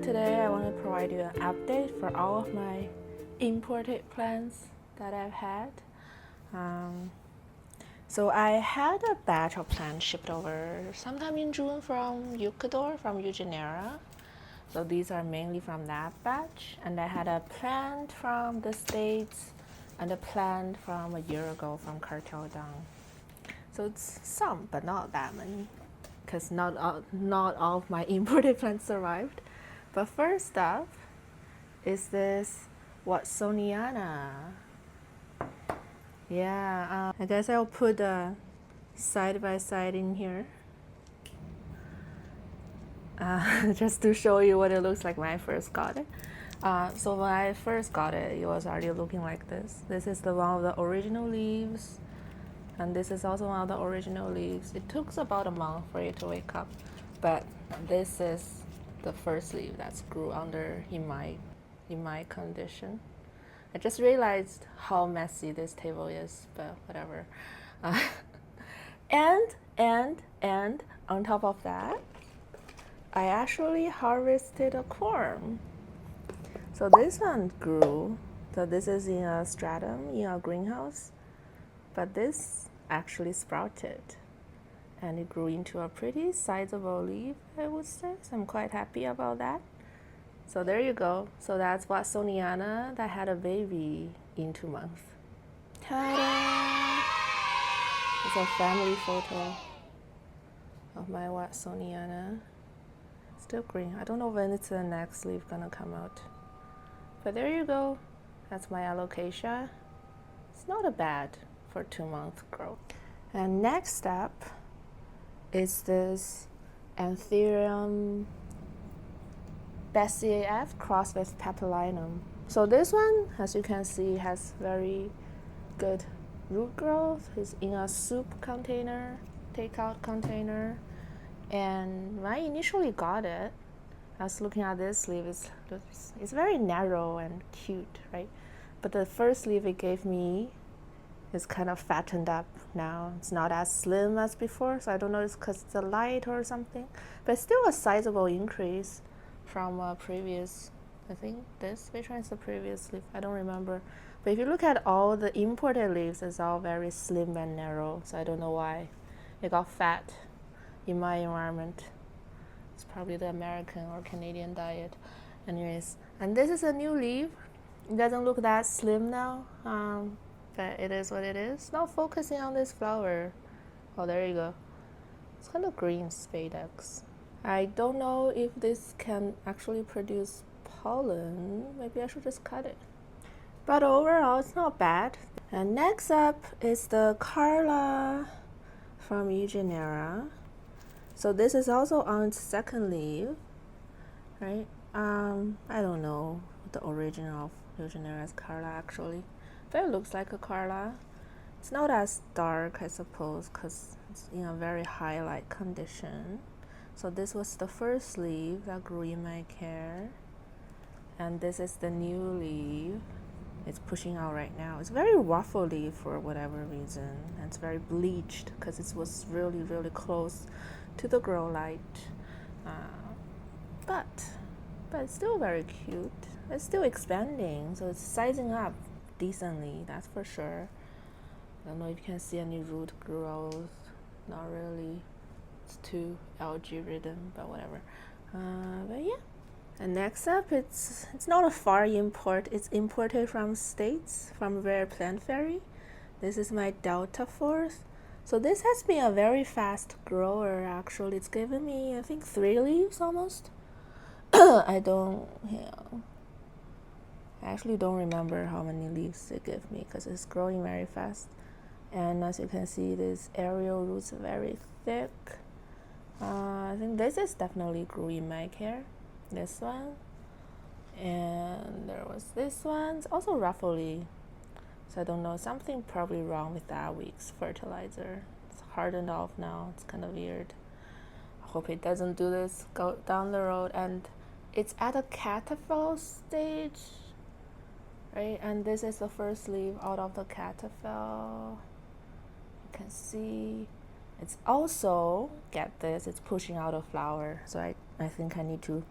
today I want to provide you an update for all of my imported plants that I've had. So I had a batch of plants shipped over sometime in June from Ecuador, from Eugenera. So these are mainly from that batch. And I had a plant from the States and a plant from a year ago from Cartel Down. So it's some, but not that many, because not all of my imported plants survived. But first up is this Watsoniana. Yeah, I guess I'll put side by side in here. Just to show you what it looks like when I first got it. So when I first got it, it was already looking like this. This is the one of the original leaves. And this is also one of the original leaves. It took about a month for it to wake up. But this is the first leaf that's grew under in my condition. I just realized how messy this table is, but whatever. And on top of that, I actually harvested a corm. So this one grew. So this is in a stratum, in a greenhouse. But this actually sprouted. And it grew into a pretty sizable leaf, I would say. So I'm quite happy about that. So there you go. So that's Watsoniana that had a baby in 2 months. Ta-da! It's a family photo of my Watsoniana. Still green. I don't know when it's the next leaf gonna come out. But there you go. That's my Alocasia. It's not a bad for 2-month growth. And next up is this Anthurium besseae crossed with papillinum. So this one, as you can see, has very good root growth. It's in a soup container, takeout container. And when I initially got it, I was looking at this leaf. It's very narrow and cute, right? But the first leaf it gave me is kind of fattened up now. It's not as slim as before, so I don't know if it's because it's the light or something. But still a sizable increase from a previous, I think which one is the previous leaf? I don't remember. But if you look at all the imported leaves, it's all very slim and narrow, so I don't know why it got fat in my environment. It's probably the American or Canadian diet. Anyways, and this is a new leaf. It doesn't look that slim now, but it is what it is. Now focusing on this flower. Oh, there you go. It's kind of green spadix. I don't know if this can actually produce pollen. Maybe I should just cut it. But overall, it's not bad. And next up is the Carla from Eugenera. So this is also on its second leaf, right? I don't know the origin of Eugenera's Carla actually, but it looks like a Carla. It's not as dark, I suppose, because it's in a very high light condition. So this was the first leaf that grew in my care, and this is the new leaf. It's pushing out right now. It's very ruffly for whatever reason, and it's very bleached because it was really close to the grow light. But it's still very cute. It's still expanding, so it's sizing up decently, that's for sure. I don't know if you can see any root growth. Not really. It's too algae ridden, but whatever. But yeah. And next up, it's not a far import. It's imported from States, from Rare Plant Fairy. This is my Delta Force. So this has been a very fast grower actually. It's given me, I think, 3 leaves almost. I actually don't remember how many leaves it gave me because it's growing very fast. And as you can see, these aerial roots are very thick. I think this is definitely grew in my care. This one. And there was this one. It's also ruffly. So I don't know, something probably wrong with that week's fertilizer. It's hardened off now. It's kind of weird. I hope it doesn't do this go down the road. And it's at a cataphel stage, right? And this is the first leaf out of the cataphel. You can see it's also, get this, it's pushing out a flower. So I think I need to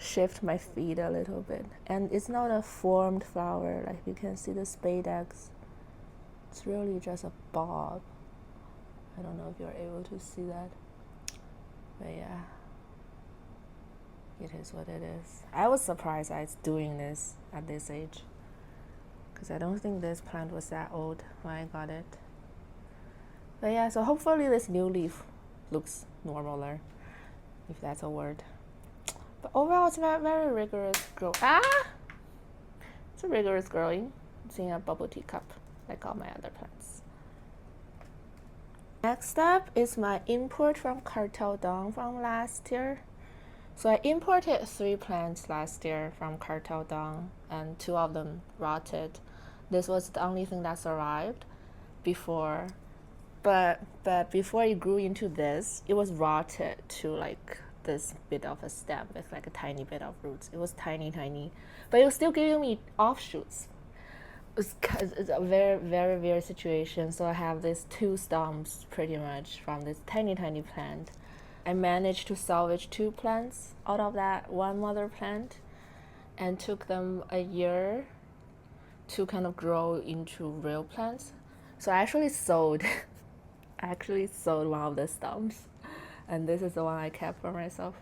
shift my feet a little bit. And it's not a formed flower, like you can see the spadix. It's really just a bob. I don't know if you're able to see that. But yeah, it is what it is. I was surprised I was doing this at this age, because I don't think this plant was that old when I got it. But yeah, so hopefully this new leaf looks normaler, if that's a word. But overall, it's very, very rigorous growth. It's a rigorous growing. It's in a bubble tea cup, like all my other plants. Next up is my import from Cartel Dawn from last year. So I imported 3 plants last year from Cartel Dawn, and 2 of them rotted. This was the only thing that survived before. But before it grew into this, it was rotted to like this bit of a stem with like a tiny bit of roots. It was tiny, but it was still giving me offshoots. It's a very, very weird situation. So I have these 2 stumps pretty much from this tiny plant. I managed to salvage 2 plants out of that 1 mother plant, and took them a year to kind of grow into real plants. So I actually sold one of the stumps, and this is the one I kept for myself.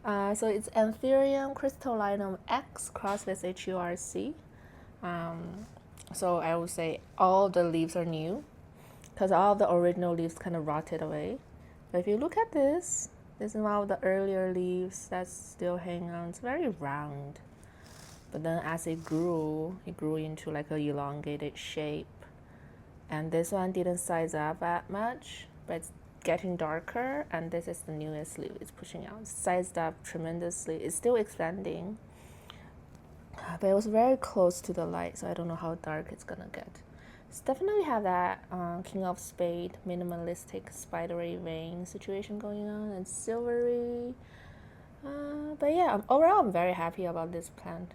So it's Anthurium crystallinum X crossed with HURC. So I would say all the leaves are new, because all the original leaves kind of rotted away. But if you look at this is one of the earlier leaves that's still hanging on. It's very round, but then as it grew into like a elongated shape. And this one didn't size up that much, but it's getting darker, and this is the newest leaf. It's pushing out. It's sized up tremendously. It's still expanding, but it was very close to the light, so I don't know how dark it's gonna get. It's definitely have that King of Spade minimalistic spidery vein situation going on, and silvery. But yeah, overall I'm very happy about this plant.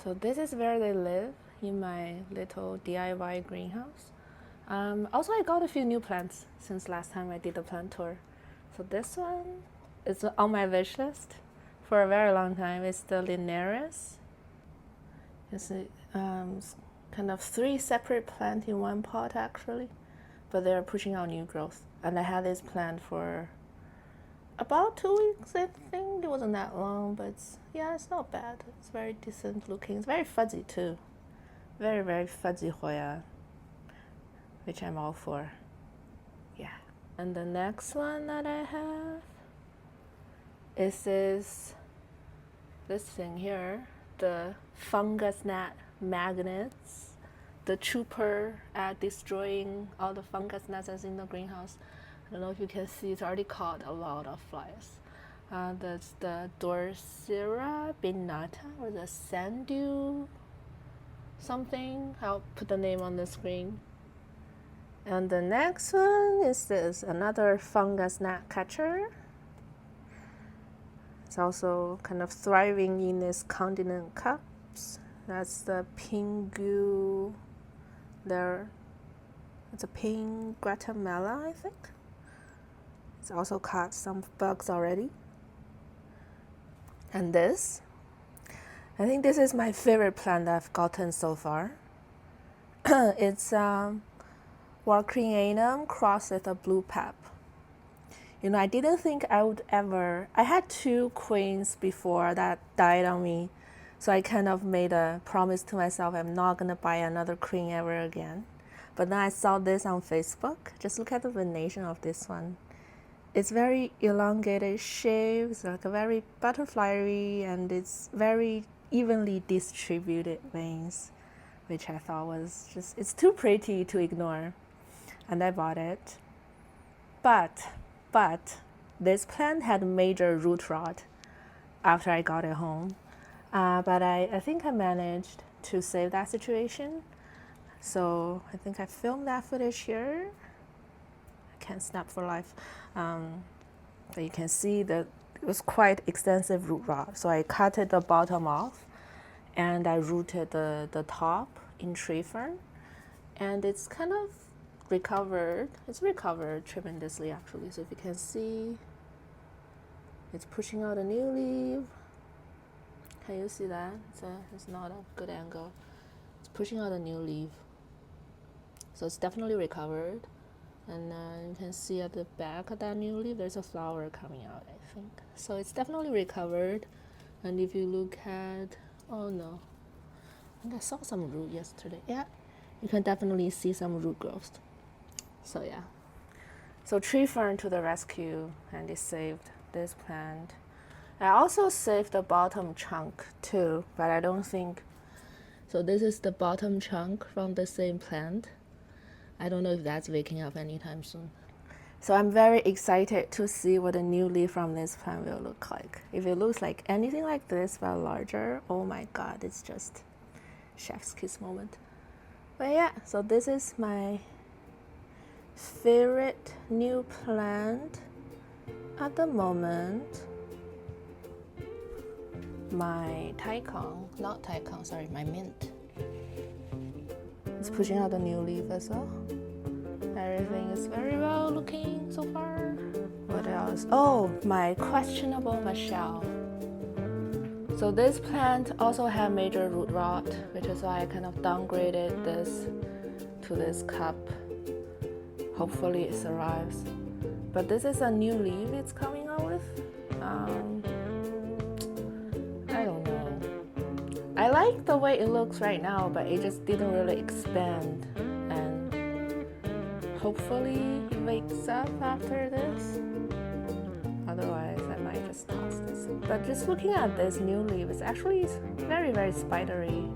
So this is where they live, in my little DIY greenhouse. Also, I got a few new plants since last time I did the plant tour. So this one is on my wish list for a very long time. It's the Linearis. It's kind of 3 separate plants in one pot actually, but they're pushing out new growth. And I had this plant for about 2 weeks, I think. It wasn't that long, but it's not bad. It's very decent looking. It's very fuzzy too. Very, very fuzzy Hoya, which I'm all for. Yeah. And the next one that I have is this thing here, the fungus gnat magnets, the trooper at destroying all the fungus gnats that's in the greenhouse. I don't know if you can see, it's already caught a lot of flies. That's the Dorsera binata, or the sanddew something. I'll put the name on the screen. And the next one is this, another fungus gnat catcher. It's also kind of thriving in this continent cups. That's the Pingu. It's a pink Guatemala, I think. It's also caught some bugs already. And this, I think this is my favorite plant I've gotten so far. It's Watsoniana crossed with a blue pep. You know, I didn't think I would ever. I had 2 queens before that died on me, so I kind of made a promise to myself I'm not gonna buy another queen ever again. But then I saw this on Facebook. Just look at the venation of this one. It's very elongated shape. It's like a very butterfly-y, and it's very evenly distributed veins, which I thought was just, it's too pretty to ignore. And I bought it. But this plant had major root rot after I got it home. But I think I managed to save that situation. So I think I filmed that footage here. I can't snap for life. But you can see that it was quite extensive root rot. So I cut the bottom off, and I rooted the top in tree fern. And it's kind of recovered. It's recovered tremendously actually. So if you can see, it's pushing out a new leaf. Can you see that? It's not a good angle. It's pushing out a new leaf. So it's definitely recovered. And you can see at the back of that new leaf, there's a flower coming out, I think. So it's definitely recovered. And if you look at, oh no, I think I saw some root yesterday. Yeah, you can definitely see some root growth. So yeah. So tree fern to the rescue, and it saved this plant. I also saved the bottom chunk too, but I don't think, so this is the bottom chunk from the same plant. I don't know if that's waking up anytime soon. So I'm very excited to see what a new leaf from this plant will look like. If it looks like anything like this but larger, oh my god, it's just chef's kiss moment. But yeah, so this is my favorite new plant at the moment. My my mint. It's pushing out a new leaf as well. Everything is very well looking so far. What else? Oh, my questionable Michelle. So this plant also had major root rot, which is why I kind of downgraded this to this cup. Hopefully it survives. But this is a new leaf it's coming out with. I don't know. I like the way it looks right now, but it just didn't really expand. And hopefully it wakes up after this. Otherwise, I might just toss this. But just looking at this new leaf, it's actually very, very spidery.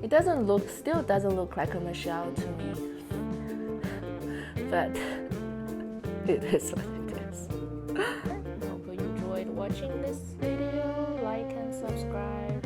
It still doesn't look like a Michelle to me. But it is what it is. I hope you enjoyed watching this video. Like and subscribe.